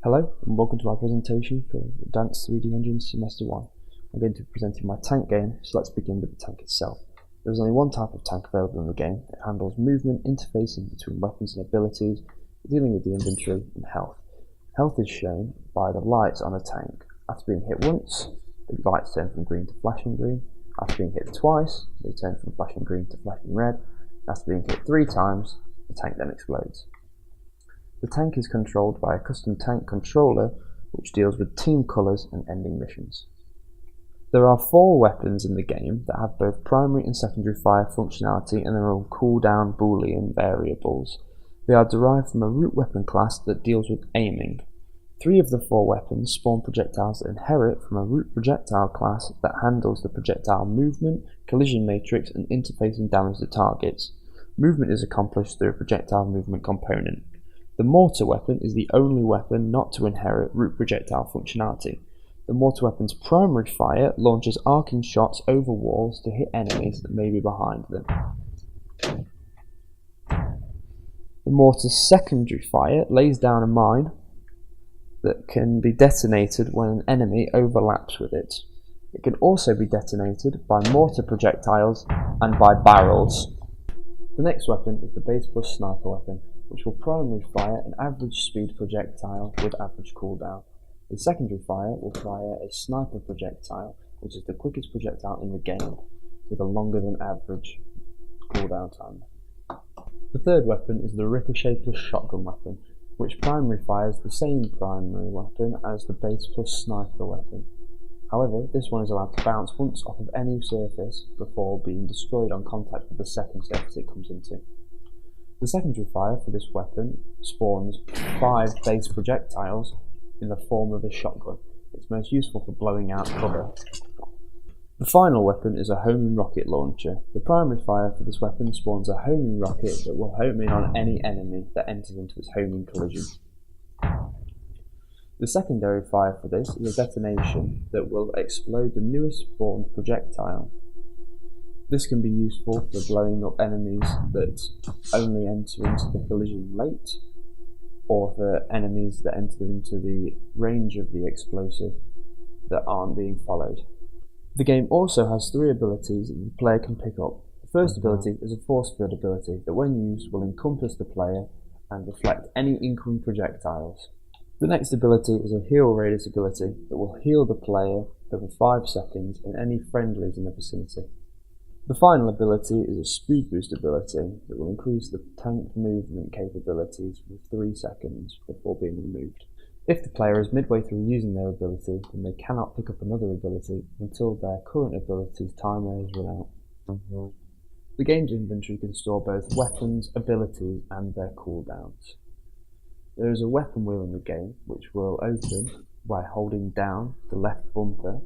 Hello and welcome to my presentation for Advanced 3D Engines Semester 1. I'm going to be presenting my tank game, so let's begin with the tank itself. There's only one type of tank available in the game. It handles movement, interfacing between weapons and abilities, dealing with the inventory and health. Health is shown by the lights on a tank. After being hit once, the lights turn from green to flashing green. After being hit twice, they turn from flashing green to flashing red. After being hit 3 times, the tank then explodes. The tank is controlled by a custom tank controller which deals with team colours and ending missions. There are 4 weapons in the game that have both primary and secondary fire functionality, and they're all cooldown Boolean variables. They are derived from a root weapon class that deals with aiming. 3 of the 4 weapons spawn projectiles that inherit from a root projectile class that handles the projectile movement, collision matrix and interfacing damage to targets. Movement is accomplished through a projectile movement component. The mortar weapon is the only weapon not to inherit root projectile functionality. The mortar weapon's primary fire launches arcing shots over walls to hit enemies that may be behind them. The mortar's secondary fire lays down a mine that can be detonated when an enemy overlaps with it. It can also be detonated by mortar projectiles and by barrels. The next weapon is the base plus sniper weapon, which will primary fire an average speed projectile with average cooldown. The secondary fire will fire a sniper projectile, which is the quickest projectile in the game, with a longer than average cooldown time. The third weapon is the ricochet plus shotgun weapon, which primary fires the same primary weapon as the base plus sniper weapon. However, this one is allowed to bounce once off of any surface before being destroyed on contact with the second surface it comes into. The secondary fire for this weapon spawns 5 base projectiles in the form of a shotgun. It's most useful for blowing out cover. The final weapon is a homing rocket launcher. The primary fire for this weapon spawns a homing rocket that will home in on any enemy that enters into its homing collision. The secondary fire for this is a detonation that will explode the newest spawned projectile. This can be useful for blowing up enemies that only enter into the collision late, or for enemies that enter into the range of the explosive that aren't being followed. The game also has 3 abilities that the player can pick up. The first ability is a force field ability that when used will encompass the player and reflect any incoming projectiles. The next ability is a heal radius ability that will heal the player over 5 seconds and any friendlies in the vicinity. The final ability is a speed boost ability that will increase the tank movement capabilities for 3 seconds before being removed. If the player is midway through using their ability, then they cannot pick up another ability until their current ability's timer has run out. The game's inventory can store both weapons, abilities and their cooldowns. There is a weapon wheel in the game which will open by holding down the left bumper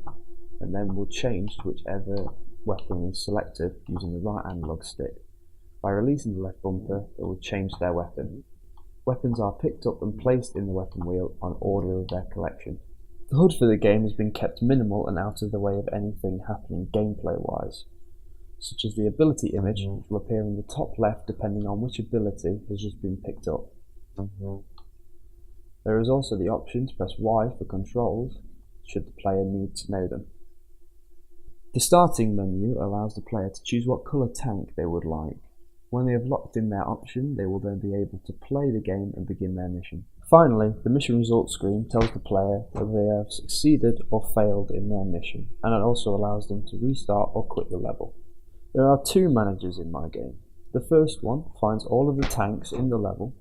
and then will change to whichever weapon is selected using the right analog stick. By releasing the left bumper, it will change their weapon. Weapons are picked up and placed in the weapon wheel on order of their collection. The HUD for the game has been kept minimal and out of the way of anything happening gameplay wise, such as the ability image which will appear in the top left depending on which ability has just been picked up. There is also the option to press Y for controls should the player need to know them. The starting menu allows the player to choose what colour tank they would like. When they have locked in their option, they will then be able to play the game and begin their mission. Finally, the mission results screen tells the player whether they have succeeded or failed in their mission, and it also allows them to restart or quit the level. There are 2 managers in my game. The first one finds all of the tanks in the level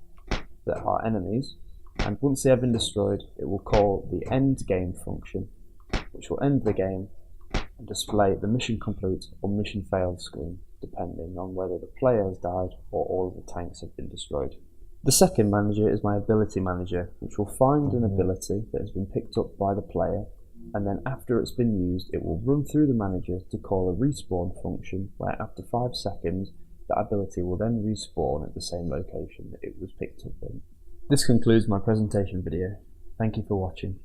that are enemies, and once they have been destroyed, it will call the end game function, which will end the game and display the mission complete or mission failed screen, depending on whether the player has died or all of the tanks have been destroyed. The second manager is my ability manager, which will find an ability that has been picked up by the player, and then after it's been used, it will run through the manager to call a respawn function, where after 5 seconds, that ability will then respawn at the same location that it was picked up in. This concludes my presentation video. Thank you for watching.